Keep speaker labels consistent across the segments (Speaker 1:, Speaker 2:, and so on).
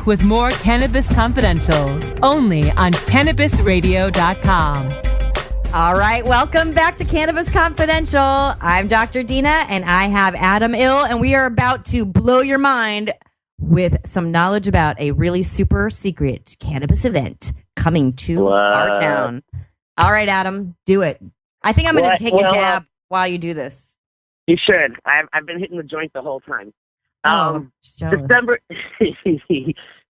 Speaker 1: with more Cannabis Confidential, only on CannabisRadio.com.
Speaker 2: All right, welcome back to Cannabis Confidential. I'm Dr. Dina, and I have Adam Ill, and we are about to blow your mind with some knowledge about a really super secret cannabis event coming to our town. All right, Adam, do it. I think I'm going to take a dab while you do this.
Speaker 3: You should. I've been hitting the joint the whole time.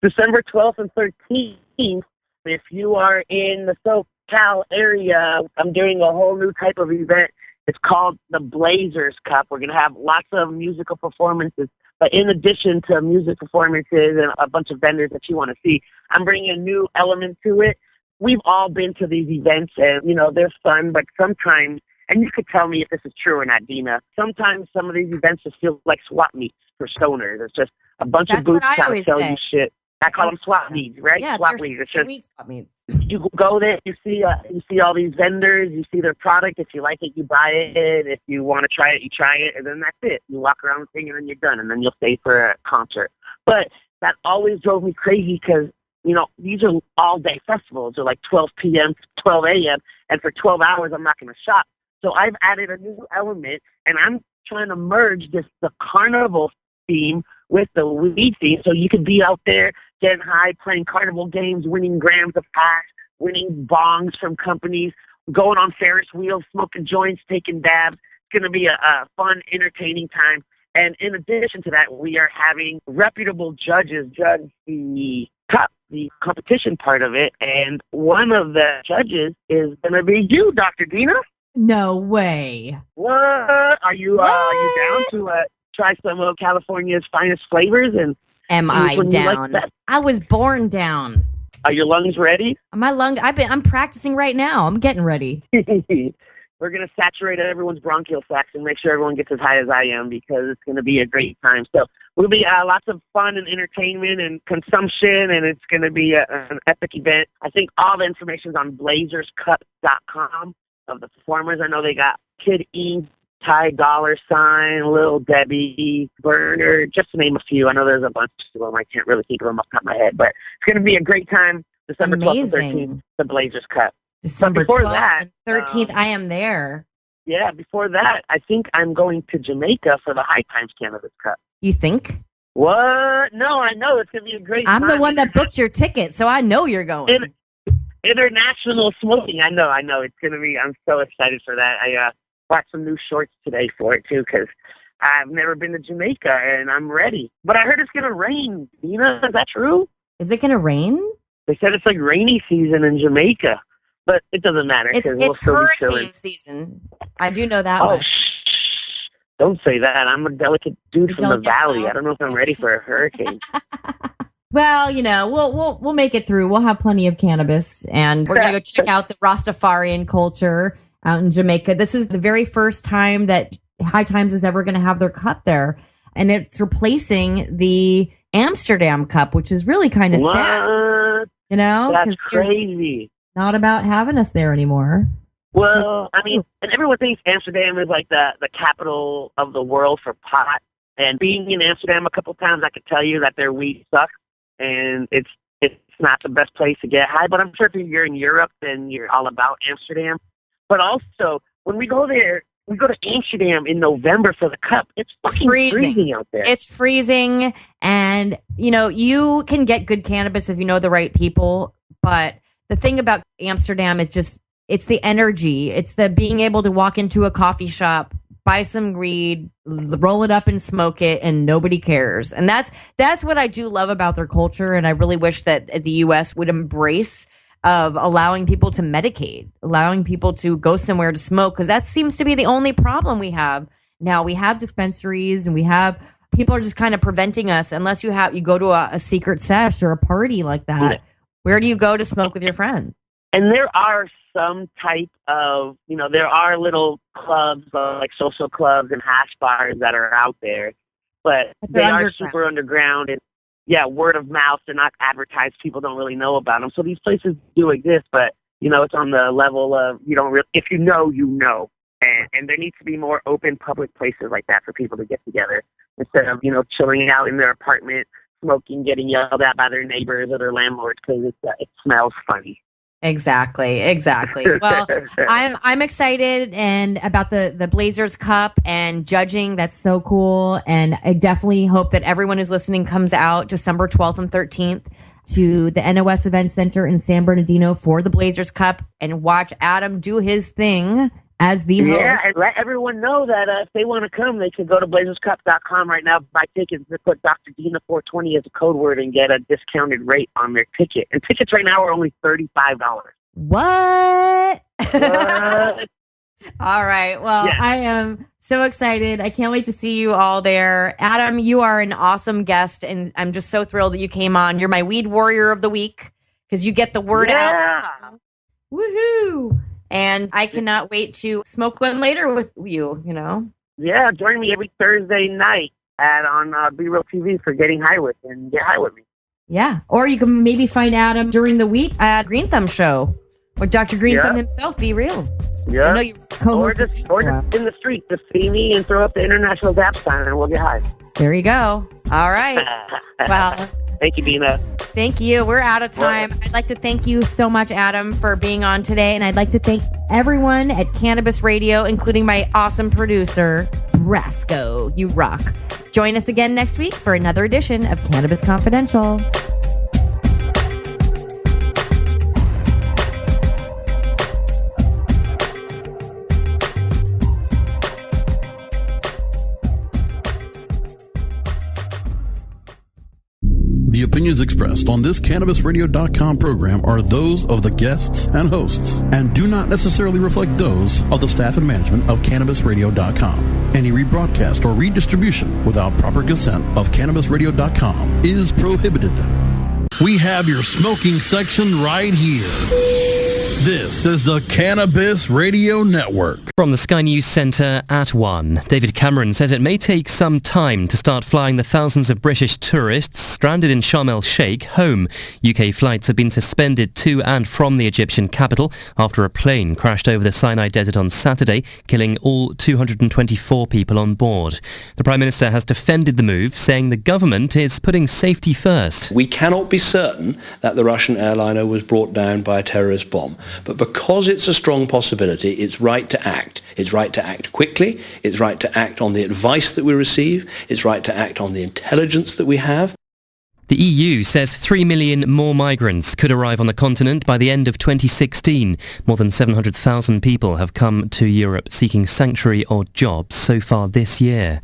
Speaker 3: December 12th and 13th, if you are in the SoCal area, I'm doing a whole new type of event. It's called the Blazers Cup. We're going to have lots of musical performances. But in addition to music performances and a bunch of vendors that you want to see, I'm bringing a new element to it. We've all been to these events, and, they're fun, but sometimes, and you could tell me if this is true or not, Dina, sometimes some of these events just feel like swap meets for stoners. It's just a bunch of booths trying to sell you shit. I call them swap meets, right?
Speaker 2: Yeah,
Speaker 3: swap meets. It's just
Speaker 2: swap meets.
Speaker 3: You go there, you see all these vendors, you see their product. If you like it, you buy it. If you want to try it, you try it, and then that's it. You walk around the thing, and then you're done, and then you'll stay for a concert. But that always drove me crazy because, these are all-day festivals. They're like 12 p.m. to 12 a.m., and for 12 hours, I'm not going to shop. So I've added a new element, and I'm trying to merge the carnival theme with the weed theme, so you could be out there getting high, playing carnival games, winning grams of hash, winning bongs from companies, going on Ferris wheels, smoking joints, taking dabs. It's going to be a fun, entertaining time. And in addition to that, we are having reputable judges judge the cup, the competition part of it. And one of the judges is going to be you, Dr. Dina.
Speaker 2: No way.
Speaker 3: What? Are you down to try some of California's finest flavors? And
Speaker 2: am I down? Like, I was born down.
Speaker 3: Are your lungs ready?
Speaker 2: I'm practicing right now. I'm getting ready.
Speaker 3: We're going to saturate everyone's bronchial sacs and make sure everyone gets as high as I am because it's going to be a great time. So we'll be lots of fun and entertainment and consumption, and it's going to be an epic event. I think all the information is on blazerscup.com of the performers. I know they got Kid Ink, Ty Dollar Sign, Lil Debbie, Burner, just to name a few. I know there's a bunch of them. I can't really think of them off the top of my head, but it's going to be a great time. December 12th and 13th, the Blazers Cup.
Speaker 2: December 12th and 13th, I am there.
Speaker 3: Yeah, before that, I think I'm going to Jamaica for the High Times Cannabis Cup.
Speaker 2: You think?
Speaker 3: What? No, I know. It's going to be a great time.
Speaker 2: I'm the one that booked your ticket, so I know you're going.
Speaker 3: International smoking. I know. It's going to be, I'm so excited for that. I watched some new shorts today for it, too, because I've never been to Jamaica, and I'm ready. But I heard it's going to rain. Dina, is that true?
Speaker 2: Is it going to rain? They
Speaker 3: said it's like rainy season in Jamaica. But it doesn't matter.
Speaker 2: It's hurricane season. I do know that much.
Speaker 3: Don't say that. I'm a delicate dude from the valley. I don't know if I'm ready for a hurricane.
Speaker 2: Well, we'll make it through. We'll have plenty of cannabis, and we're going to go check out the Rastafarian culture out in Jamaica. This is the very first time that High Times is ever going to have their cup there, and it's replacing the Amsterdam Cup, which is really kind of sad.
Speaker 3: That's crazy.
Speaker 2: Not about having us there anymore.
Speaker 3: Well, and everyone thinks Amsterdam is like the capital of the world for pot. And being in Amsterdam a couple times, I could tell you that their weed sucks, and it's not the best place to get high. But I'm sure if you're in Europe, then you're all about Amsterdam. But also, when we go there, we go to Amsterdam in November for the cup. It's fucking freezing out there.
Speaker 2: It's freezing, and you can get good cannabis if you know the right people, but the thing about Amsterdam is just, it's the energy. It's the being able to walk into a coffee shop, buy some weed, roll it up and smoke it, and nobody cares. And that's what I do love about their culture. And I really wish that the U.S. would embrace of allowing people to medicate, allowing people to go somewhere to smoke, because that seems to be the only problem we have. Now we have dispensaries and people are just kind of preventing us unless you go to a secret sesh or a party like that. Yeah. Where do you go to smoke with your friends?
Speaker 3: And there are some type of, there are little clubs, like social clubs and hash bars that are out there, but they are super underground. And word of mouth. They're not advertised. People don't really know about them. So these places do exist, but, it's on the level of, if you know, you know. And there needs to be more open public places like that for people to get together instead of, chilling out in their apartment, smoking, getting yelled at by their neighbors or their landlords because it smells funny.
Speaker 2: Exactly. Well, I'm excited and about the Blazers Cup and judging. That's so cool. And I definitely hope that everyone who's listening comes out December 12th and 13th to the NOS Event Center in San Bernardino for the Blazers Cup and watch Adam do his thing as the host.
Speaker 3: Yeah, and let everyone know that if they want to come, they can go to blazerscup.com right now, buy tickets, and put Dr. Dina 420 as a code word and get a discounted rate on their ticket. And tickets right now are only $35.
Speaker 2: What? All right. Well, yeah. I am so excited. I can't wait to see you all there. Adam, you are an awesome guest, and I'm just so thrilled that you came on. You're my weed warrior of the week because you get the word out. Woohoo! And I cannot wait to smoke one later with you,
Speaker 3: Yeah, join me every Thursday night on B-Real TV for Getting High With and get high with me.
Speaker 2: Yeah. Or you can maybe find Adam during the week at Green Thumb Show with Dr. Green Thumb himself, Be Real.
Speaker 3: Yeah.
Speaker 2: I know you
Speaker 3: or just in the street, just see me and throw up the international dap sign and we'll get high.
Speaker 2: There you go. All right. Well,
Speaker 3: thank you, Dina.
Speaker 2: Thank you. We're out of time. I'd like to thank you so much, Adam, for being on today. And I'd like to thank everyone at Cannabis Radio, including my awesome producer, Brasco. You rock. Join us again next week for another edition of Cannabis Confidential.
Speaker 4: The opinions expressed on this CannabisRadio.com program are those of the guests and hosts and do not necessarily reflect those of the staff and management of CannabisRadio.com. Any rebroadcast or redistribution without proper consent of CannabisRadio.com is prohibited. We have your smoking section right here. This is the Cannabis Radio Network.
Speaker 5: From the Sky News Centre at 1, David Cameron says it may take some time to start flying the thousands of British tourists stranded in Sharm el-Sheikh home. UK flights have been suspended to and from the Egyptian capital after a plane crashed over the Sinai Desert on Saturday, killing all 224 people on board. The Prime Minister has defended the move, saying the government is putting safety first.
Speaker 6: We cannot be certain that the Russian airliner was brought down by a terrorist bomb. But because it's a strong possibility, it's right to act. It's right to act quickly. It's right to act on the advice that we receive. It's right to act on the intelligence that we have.
Speaker 5: The EU says 3 million more migrants could arrive on the continent by the end of 2016. More than 700,000 people have come to Europe seeking sanctuary or jobs so far this year.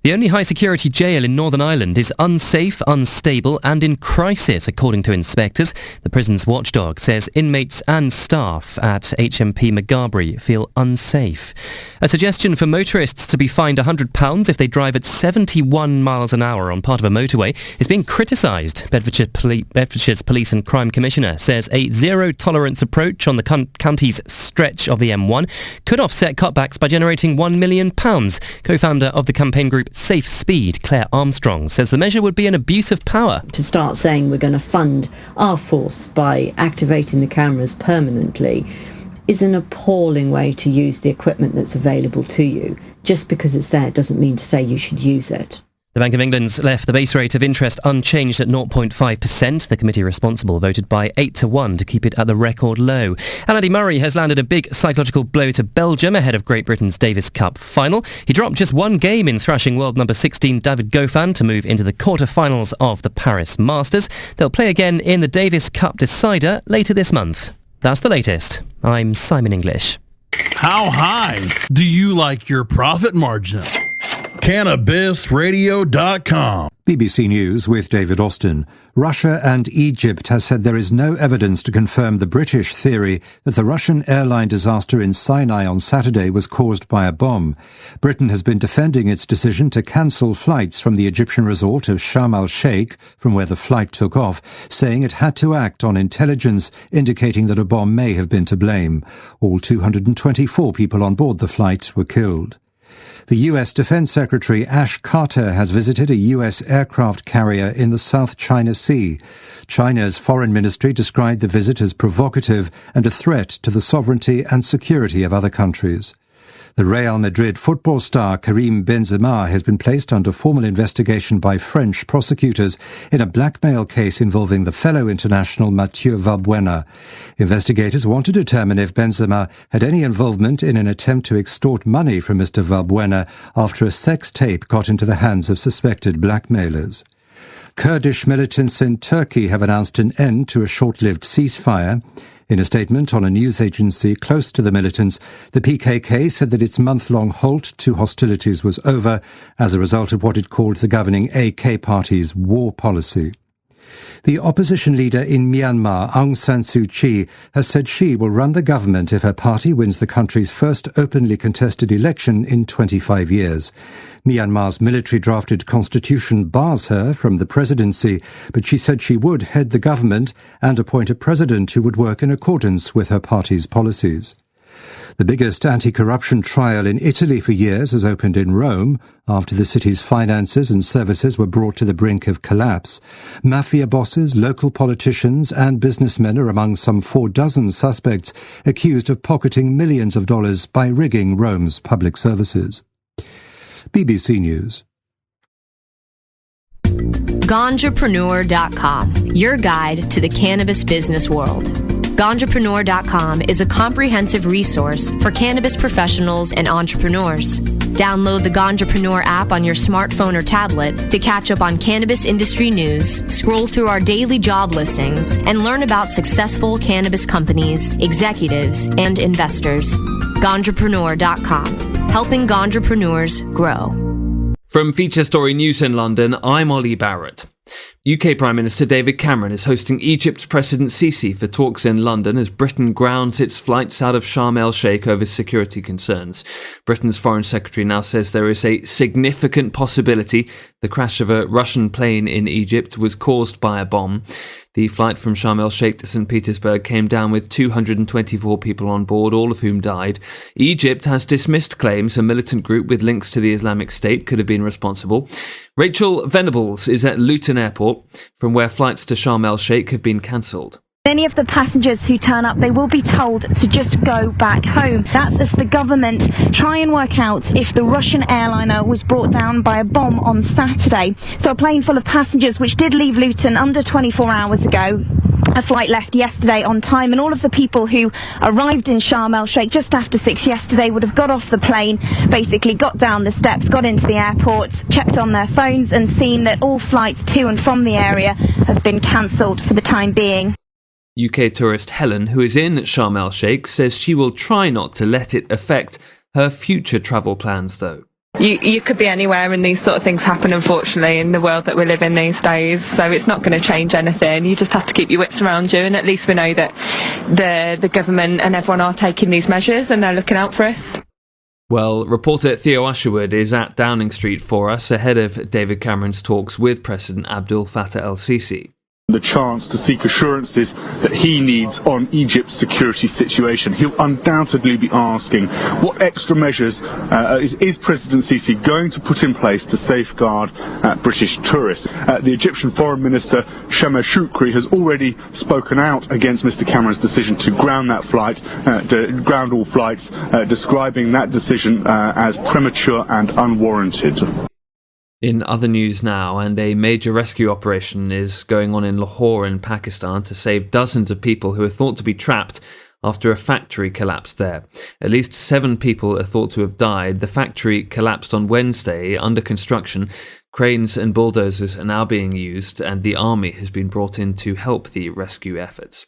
Speaker 5: The only high-security jail in Northern Ireland is unsafe, unstable and in crisis, according to inspectors. The prison's watchdog says inmates and staff at HMP Magarbry feel unsafe. A suggestion for motorists to be fined £100 if they drive at 71 miles an hour on part of a motorway is being criticised. Bedfordshire's Police and Crime Commissioner says a zero-tolerance approach on the county's stretch of the M1 could offset cutbacks by generating £1 million. Co-founder of the campaign group Safe Speed, Claire Armstrong, says the measure would be an abuse of power.
Speaker 7: To start saying we're going to fund our force by activating the cameras permanently is an appalling way to use the equipment that's available to you. Just because it's there doesn't mean to say you should use it.
Speaker 5: The Bank of England's left the base rate of interest unchanged at 0.5%. The committee responsible voted by 8-1 to keep it at the record low. And Andy Murray has landed a big psychological blow to Belgium ahead of Great Britain's Davis Cup final. He dropped just one game in thrashing world number 16 David Goffin to move into the quarter-finals of the Paris Masters. They'll play again in the Davis Cup decider later this month. That's the latest. I'm Simon English.
Speaker 4: How high do you like your profit margin? CannabisRadio.com.
Speaker 8: BBC News with David Austin. Russia and Egypt has said there is no evidence to confirm the British theory that the Russian airline disaster in Sinai on Saturday was caused by a bomb. Britain has been defending its decision to cancel flights from the Egyptian resort of Sharm el-Sheikh, from where the flight took off, saying it had to act on intelligence indicating that a bomb may have been to blame. All 224 people on board the flight were killed. The U.S. Defense Secretary Ash Carter has visited a U.S. aircraft carrier in the South China Sea. China's foreign ministry described the visit as provocative and a threat to the sovereignty and security of other countries. The Real Madrid football star Karim Benzema has been placed under formal investigation by French prosecutors in a blackmail case involving the fellow international Mathieu Valbuena. Investigators want to determine if Benzema had any involvement in an attempt to extort money from Mr. Valbuena after a sex tape got into the hands of suspected blackmailers. Kurdish militants in Turkey have announced an end to a short-lived ceasefire. In a statement on a news agency close to the militants, the PKK said that its month-long halt to hostilities was over as a result of what it called the governing AK party's war policy. The opposition leader in Myanmar, Aung San Suu Kyi, has said she will run the government if her party wins the country's first openly contested election in 25 years. Myanmar's military-drafted constitution bars her from the presidency, but she said she would head the government and appoint a president who would work in accordance with her party's policies. The biggest anti-corruption trial in Italy for years has opened in Rome after the city's finances and services were brought to the brink of collapse. Mafia bosses, local politicians and businessmen are among some 24 suspects accused of pocketing millions of dollars by rigging Rome's public services. BBC News.
Speaker 9: Ganjapreneur.com, your guide to the cannabis business world. Ganjapreneur.com is a comprehensive resource for cannabis professionals and entrepreneurs. Download the Ganjapreneur app on your smartphone or tablet to catch up on cannabis industry news, scroll through our daily job listings, and learn about successful cannabis companies, executives, and investors. Ganjapreneur.com, helping Ganjapreneurs grow.
Speaker 10: From Feature Story News in London, I'm Ollie Barrett. UK Prime Minister David Cameron is hosting Egypt's President Sisi for talks in London as Britain grounds its flights out of Sharm el-Sheikh over security concerns. Britain's Foreign Secretary now says there is a significant possibility the crash of a Russian plane in Egypt was caused by a bomb. The flight from Sharm el-Sheikh to St. Petersburg came down with 224 people on board, all of whom died. Egypt has dismissed claims a militant group with links to the Islamic State could have been responsible. Rachel Venables is at Luton Airport, from where flights to Sharm el-Sheikh have been cancelled.
Speaker 11: Many of the passengers who turn up, they will be told to just go back home. That's as the government try and work out if the Russian airliner was brought down by a bomb on Saturday. So a plane full of passengers which did leave Luton under 24 hours ago. A flight left yesterday on time, and all of the people who arrived in Sharm el-Sheikh just after 6 yesterday would have got off the plane, basically got down the steps, got into the airport, checked on their phones and seen that all flights to and from the area have been cancelled for the time being.
Speaker 10: UK tourist Helen, who is in Sharm el-Sheikh, says she will try not to let it affect her future travel plans, though.
Speaker 12: You could be anywhere and these sort of things happen, unfortunately, in the world that we live in these days, so it's not going to change anything. You just have to keep your wits around you, and at least we know that the government and everyone are taking these measures and they're looking out for us.
Speaker 10: Well, reporter Theo Usherwood is at Downing Street for us ahead of David Cameron's talks with President Abdel Fattah el-Sisi.
Speaker 13: The chance to seek assurances that he needs on Egypt's security situation. He'll undoubtedly be asking what extra measures is President Sisi going to put in place to safeguard British tourists. The Egyptian Foreign Minister Shema Shukri has already spoken out against Mr Cameron's decision to ground that flight, ground all flights, describing that decision as premature and unwarranted.
Speaker 10: In other news now, and a major rescue operation is going on in Lahore in Pakistan to save dozens of people who are thought to be trapped after a factory collapsed there. At least 7 people are thought to have died. The factory collapsed on Wednesday under construction. Cranes and bulldozers are now being used, and the army has been brought in to help the rescue efforts.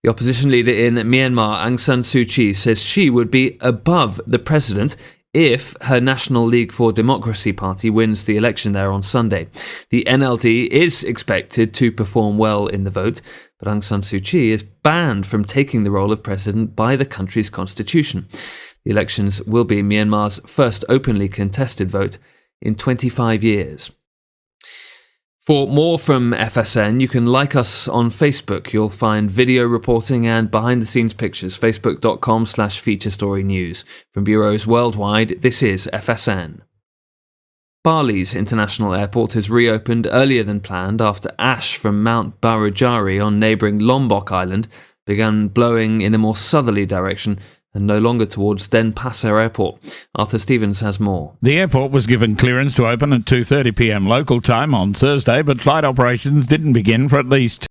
Speaker 10: The opposition leader in Myanmar, Aung San Suu Kyi, says she would be above the president if her National League for Democracy party wins the election there on Sunday. The NLD is expected to perform well in the vote, but Aung San Suu Kyi is banned from taking the role of president by the country's constitution. The elections will be Myanmar's first openly contested vote in 25 years. For more from FSN, you can like us on Facebook. You'll find video reporting and behind-the-scenes pictures, facebook.com/featurestorynews. From bureaus worldwide, this is FSN. Bali's international airport has reopened earlier than planned after ash from Mount Barujari on neighbouring Lombok Island began blowing in a more southerly direction and no longer towards Denpasar Airport. Arthur Stevens has more.
Speaker 14: The airport was given clearance to open at 2:30 p.m. local time on Thursday, but flight operations didn't begin for at least